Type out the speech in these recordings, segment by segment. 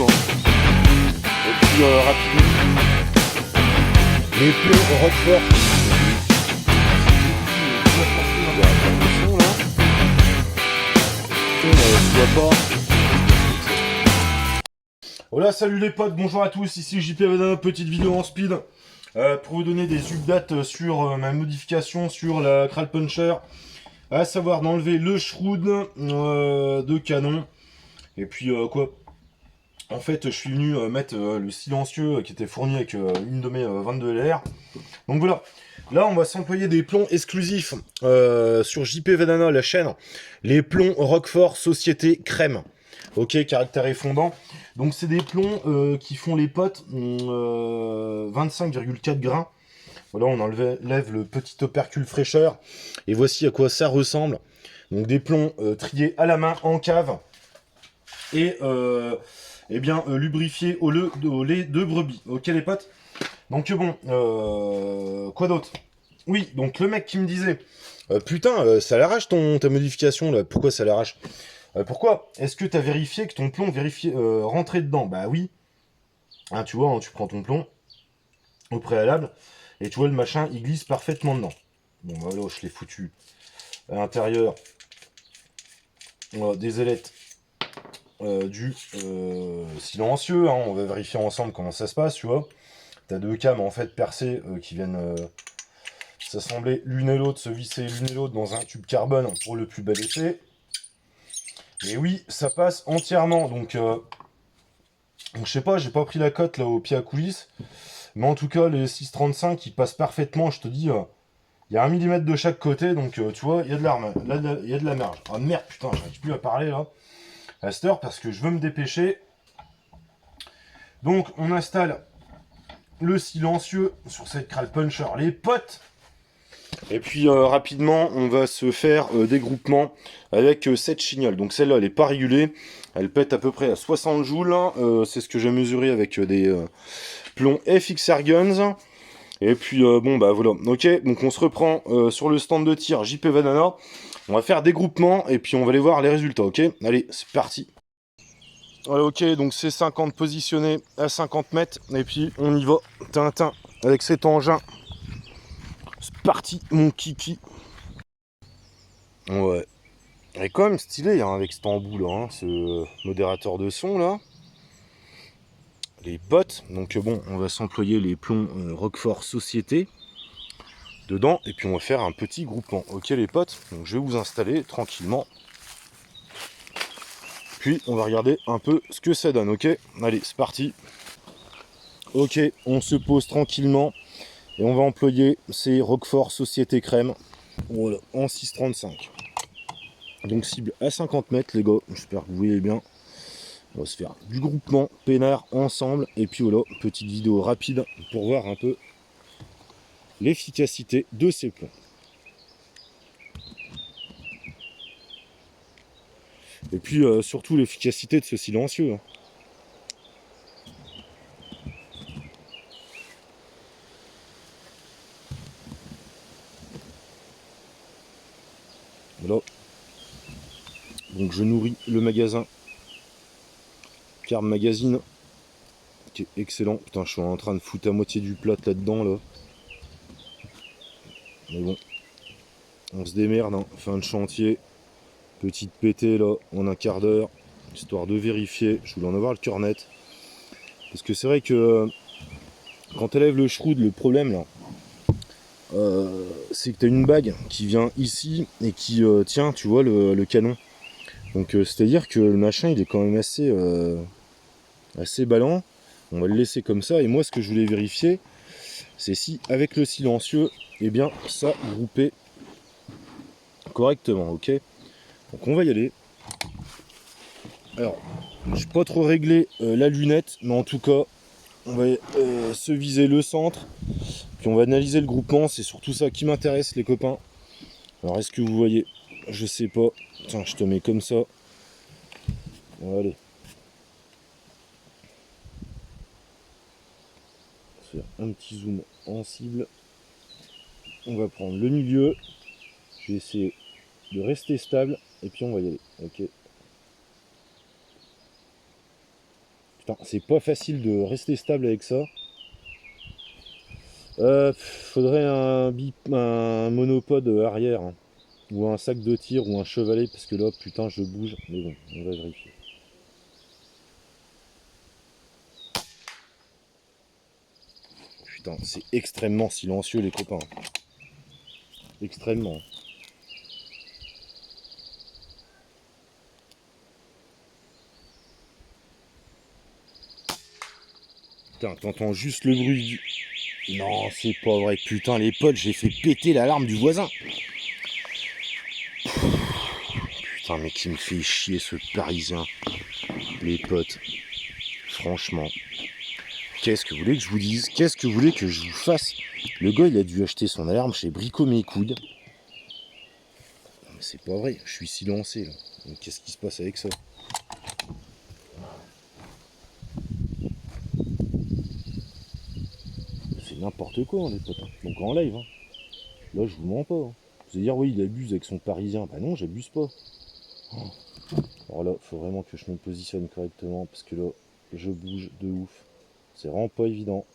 hein. Et puis rapidement, les plombs Roquefort. Voilà, salut les potes, bonjour à tous, ici JP avec une petite vidéo en speed pour vous donner des updates sur ma modification sur la Kral Puncher, à savoir d'enlever le shroud de canon. Et puis quoi, en fait je suis venu mettre le silencieux qui était fourni avec une de mes 22 LR. Donc voilà, là on va s'employer des plombs exclusifs sur JP Vedana, la chaîne, les plombs Roquefort Société Crème. Ok, caractère effondant. Donc c'est des plombs qui font les potes 25,4 grains. Voilà, on enlève le petit opercule fraîcheur. Et voici à quoi ça ressemble. Donc des plombs triés à la main en cave. Et bien lubrifiés au lait de brebis. Ok les potes. Donc bon, quoi d'autre? Oui, donc le mec qui me disait, putain, ça l'arrache ta modification là, pourquoi ça l'arrache? Pourquoi? Est-ce que tu as vérifié que ton plomb rentrait dedans? Bah oui. Hein, tu vois, hein, tu prends ton plomb au préalable et tu vois le machin, il glisse parfaitement dedans. Bon, voilà, je l'ai foutu à l'intérieur des ailettes du silencieux. Hein, on va vérifier ensemble comment ça se passe, tu vois. Tu as deux cames en fait percées qui viennent s'assembler l'une et l'autre, se visser l'une et l'autre dans un tube carbone pour le plus bel effet. Et oui, ça passe entièrement. Donc je sais pas, j'ai pas pris la cote là au pied à coulisses. Mais en tout cas, les 6,35 ils passent parfaitement. Je te dis, il y a 1 mm de chaque côté. Donc tu vois, il y a de l'arme. Là, il y a de la marge. Ah merde, putain, j'arrive plus à parler là. À cette heure parce que je veux me dépêcher. Donc on installe le silencieux sur cette Kral Puncher, les potes. Et puis rapidement, on va se faire des groupements avec cette chignole. Donc celle-là, elle n'est pas régulée. Elle pète à peu près à 60 joules. C'est ce que j'ai mesuré avec des plombs FX Airguns. Et puis bon, bah voilà. Ok, donc on se reprend sur le stand de tir JP Banana. On va faire des groupements et puis on va aller voir les résultats. Ok, allez, c'est parti. Voilà, ok, donc c'est 50 positionné à 50 mètres. Et puis on y va, Tintin, avec cet engin. C'est parti, mon kiki. Ouais. Elle est quand même stylé hein, avec cet embout là, hein, ce modérateur de son là. Les potes, donc bon, on va s'employer les plombs Roquefort Société dedans et puis on va faire un petit groupement. Ok les potes, donc je vais vous installer tranquillement. Puis on va regarder un peu ce que ça donne, ok? Allez, c'est parti. Ok, on se pose tranquillement et on va employer ces Roquefort Société Crème. Voilà, en 6,35. Donc cible à 50 mètres les gars, j'espère que vous voyez bien. On va se faire du groupement peinard ensemble. Et puis voilà, petite vidéo rapide pour voir un peu l'efficacité de ces plombs. Et puis surtout l'efficacité de ce silencieux. Hein. Voilà. Donc je nourris le magasin Carb Magazine qui est excellent. Putain, je suis en train de foutre à moitié du plat là-dedans là. Mais bon, on se démerde, hein. Fin de chantier. Petite pétée là en un quart d'heure. Histoire de vérifier. Je voulais en avoir le cœur net. Parce que c'est vrai que quand elle lève le shroud, le problème là, c'est que tu as une bague qui vient ici et qui tient, tu vois, le canon. Donc c'est-à-dire que le machin il est quand même assez ballant. On va le laisser comme ça. Et moi ce que je voulais vérifier, c'est si avec le silencieux, eh bien ça groupait correctement, ok. Donc on va y aller. Alors, je n'ai pas trop réglé la lunette, mais en tout cas, on va se viser le centre. Puis on va analyser le groupement, c'est surtout ça qui m'intéresse les copains. Alors est-ce que vous voyez? Je sais pas. Tiens, je te mets comme ça. Voilà. Allez. On va faire un petit zoom en cible. On va prendre le milieu. Je vais essayer de rester stable. Et puis on va y aller. Ok. Putain, c'est pas facile de rester stable avec ça. Faudrait un monopode arrière, hein. Ou un sac de tir ou un chevalet, parce que là, putain, je bouge. Mais bon, on va vérifier. Putain, c'est extrêmement silencieux, les copains. Extrêmement. Putain, t'entends juste le bruit du... Non, c'est pas vrai. Putain, les potes, j'ai fait péter l'alarme du voisin. Putain, mais qui me fait chier, ce Parisien. Les potes. Franchement. Qu'est-ce que vous voulez que je vous dise? Qu'est-ce que vous voulez que je vous fasse? Le gars, il a dû acheter son alarme chez Brico Mes Couilles. Non, mais c'est pas vrai. Je suis silencé, là. Donc, qu'est-ce qui se passe avec ça? C'est n'importe quoi, hein, les potes. Donc, en live, hein. Là, je vous mens pas. Hein. Vous allez dire, oui, il abuse avec son Parisien. Bah non, j'abuse pas. Oh. Alors là, faut vraiment que je me positionne correctement parce que là, je bouge de ouf. C'est vraiment pas évident.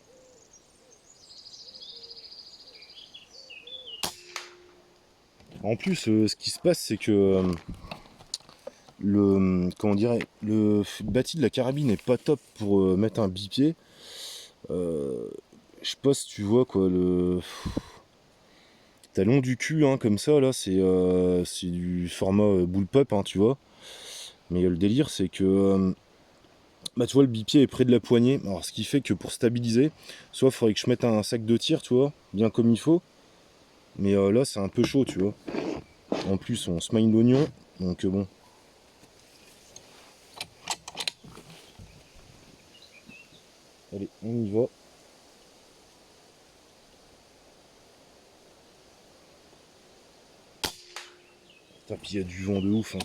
En plus, ce qui se passe, c'est que comment on dirait, le bâti de la carabine est pas top pour mettre un bipied. Je sais pas si tu vois quoi, le talon du cul, hein, comme ça là, c'est du format bullpup, hein, tu vois. Mais le délire, c'est que bah tu vois, le bipied est près de la poignée. Alors ce qui fait que pour stabiliser, soit il faudrait que je mette un sac de tir, tu vois, bien comme il faut. Mais là, c'est un peu chaud, tu vois. En plus, on se mine l'oignon, donc bon. Allez, on y va. Putain, puis il y a du vent de ouf, hein.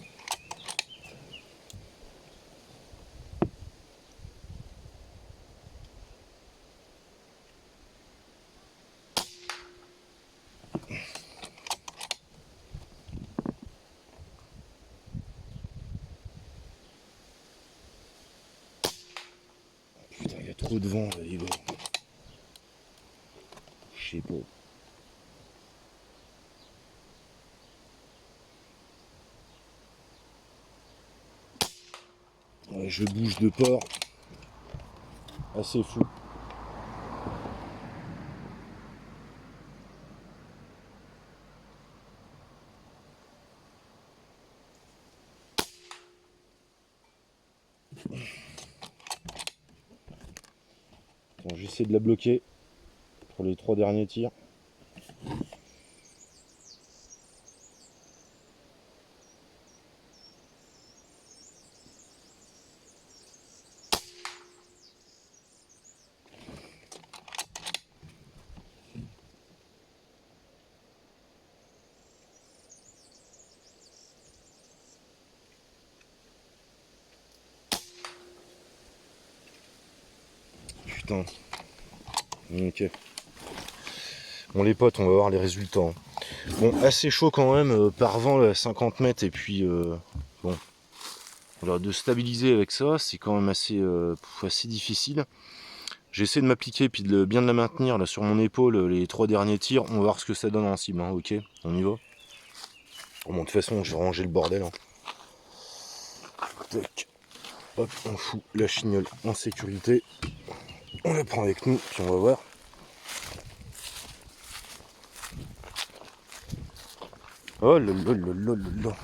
Putain, il y a trop de vent, là, les gars. Je sais pas. Ouais, je bouge de port. Assez fou. Attends, j'essaie de la bloquer pour les 3 derniers tirs. Putain. Ok. Bon les potes, on va voir les résultats. Hein. Bon, assez chaud quand même, par vent là, 50 mètres, et puis bon. Alors de stabiliser avec ça, c'est quand même assez difficile. J'essaie de m'appliquer puis bien de la maintenir là sur mon épaule les 3 derniers tirs. On va voir ce que ça donne en cible, hein. Ok, on y va. Bon, de toute façon, je vais ranger le bordel. Hein. Tac. Hop, on fout la chignole en sécurité. On la prend avec nous, puis on va voir. Oh là là là là là là.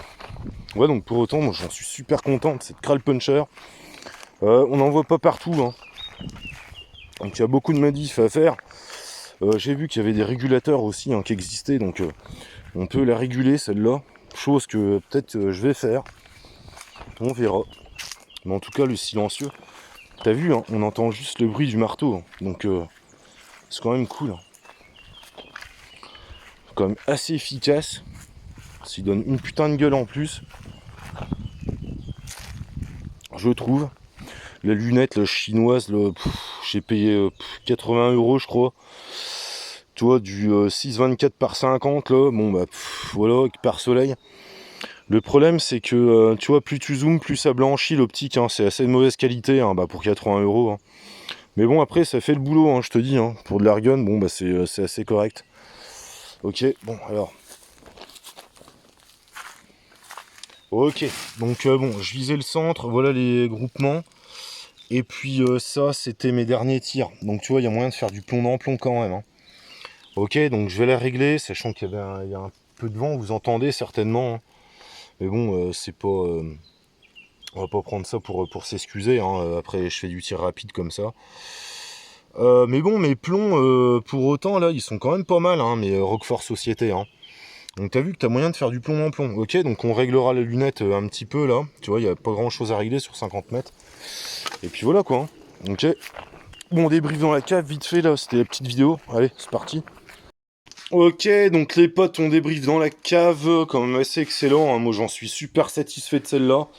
Ouais, donc pour autant, moi j'en suis super content de cette Kral Puncher. On n'en voit pas partout. Hein. Donc il y a beaucoup de modifs à faire. J'ai vu qu'il y avait des régulateurs aussi, hein, qui existaient, donc on peut la réguler celle-là. Chose que peut-être je vais faire. On verra. Mais en tout cas, le silencieux. T'as vu, hein, on entend juste le bruit du marteau. Hein, donc c'est quand même cool. Hein. Quand même assez efficace. S'il donne une putain de gueule en plus. Je trouve. La lunette la chinoise, j'ai payé 80 € je crois. Tu vois, du 6,24 par 50 là, bon bah voilà, par soleil. Le problème, c'est que, tu vois, plus tu zoomes, plus ça blanchit l'optique, hein. C'est assez de mauvaise qualité, hein, bah, pour 80 euros. Hein. Mais bon, après, ça fait le boulot, hein, je te dis. Hein. Pour de l'Argon, bon, bah, c'est assez correct. Ok, bon, alors. Ok, donc bon, je visais le centre, voilà les groupements. Et puis ça, c'était mes derniers tirs. Donc tu vois, il y a moyen de faire du plomb dans plomb quand même. Hein. Ok, donc je vais la régler, sachant qu'il y a un peu de vent, vous entendez certainement. Hein. Mais bon, c'est pas... on va pas prendre ça pour s'excuser. Hein. Après, je fais du tir rapide comme ça. Mais bon, mes plombs, pour autant, là, ils sont quand même pas mal, hein, mes Roquefort Société. Hein. Donc t'as vu que t'as moyen de faire du plomb en plomb. Ok, donc on réglera la lunette un petit peu, là. Tu vois, il n'y a pas grand-chose à régler sur 50 mètres. Et puis voilà, quoi. Hein. Ok. Bon, débrief dans la cave, vite fait, là. C'était la petite vidéo. Allez, c'est parti. Ok, donc les potes, on débrief dans la cave. Quand même assez excellent. Hein. Moi, j'en suis super satisfait de celle-là.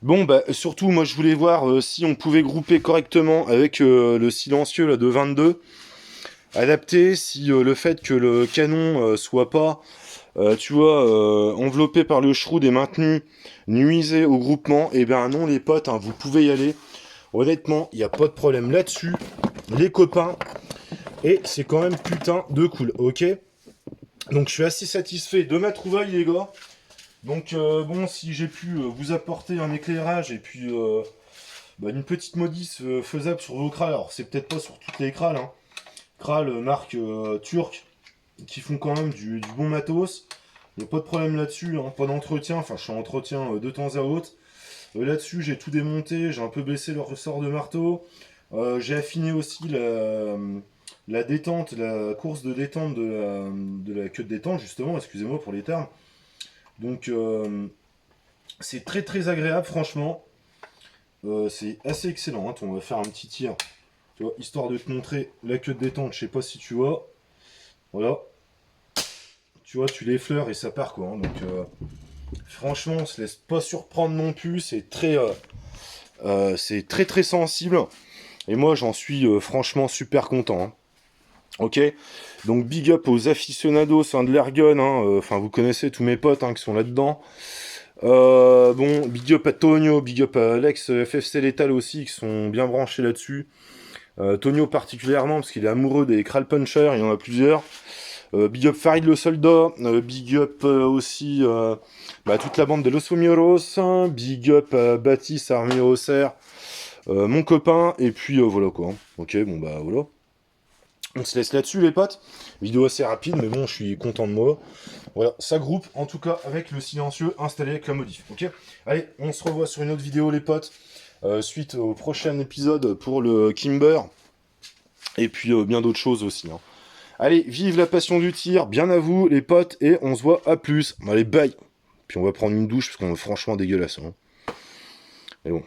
Bon, bah, surtout, moi, je voulais voir si on pouvait grouper correctement avec le silencieux là, de 22. Adapté, si le fait que le canon soit pas, tu vois, enveloppé par le shroud et maintenu, nuisait au groupement, et ben non, les potes, hein, vous pouvez y aller. Honnêtement, il n'y a pas de problème là-dessus, les copains. Et c'est quand même putain de cool, ok? Donc, je suis assez satisfait de ma trouvaille, les gars. Donc bon, si j'ai pu vous apporter un éclairage et puis bah, une petite modif faisable sur vos crâles, alors c'est peut-être pas sur toutes les crâles, hein. Crâles marque turque, qui font quand même du bon matos. Il n'y a pas de problème là-dessus, hein. Pas d'entretien, enfin je suis en entretien de temps à autre. Là-dessus j'ai tout démonté, j'ai un peu baissé le ressort de marteau. J'ai affiné aussi la détente, la course de détente de la queue de détente justement, excusez-moi pour les termes. Donc c'est très très agréable franchement. C'est assez excellent. Hein. On va faire un petit tir. Tu vois, histoire de te montrer la queue de détente. Je sais pas si tu vois. Voilà. Tu vois, tu l'effleures et ça part quoi. Hein. Donc franchement, on se laisse pas surprendre non plus. C'est très très sensible. Et moi j'en suis franchement super content. Hein. Ok. Donc big up aux aficionados hein, de l'Ergon. Hein. Enfin vous connaissez tous mes potes hein, qui sont là-dedans. Bon, big up à Tonio, big up à Alex FFC Lethal aussi, qui sont bien branchés là-dessus. Tonio particulièrement, parce qu'il est amoureux des Kral Puncher, il y en a plusieurs. Big up Farid le soldat, big up aussi bah, toute la bande de Los Fumioros, hein, big up Baptiste Armé Auxerre, mon copain, et puis voilà quoi. Ok, bon bah voilà. On se laisse là-dessus les potes. Vidéo assez rapide, mais bon, je suis content de moi. Voilà, ça groupe, en tout cas, avec le silencieux installé avec la modif, ok? Allez, on se revoit sur une autre vidéo, les potes, suite au prochain épisode pour le Kimber, et puis bien d'autres choses aussi. Hein. Allez, vive la passion du tir, bien à vous, les potes, et on se voit à plus. Allez, bye! Puis on va prendre une douche, parce qu'on est franchement dégueulasse. Hein. Mais bon.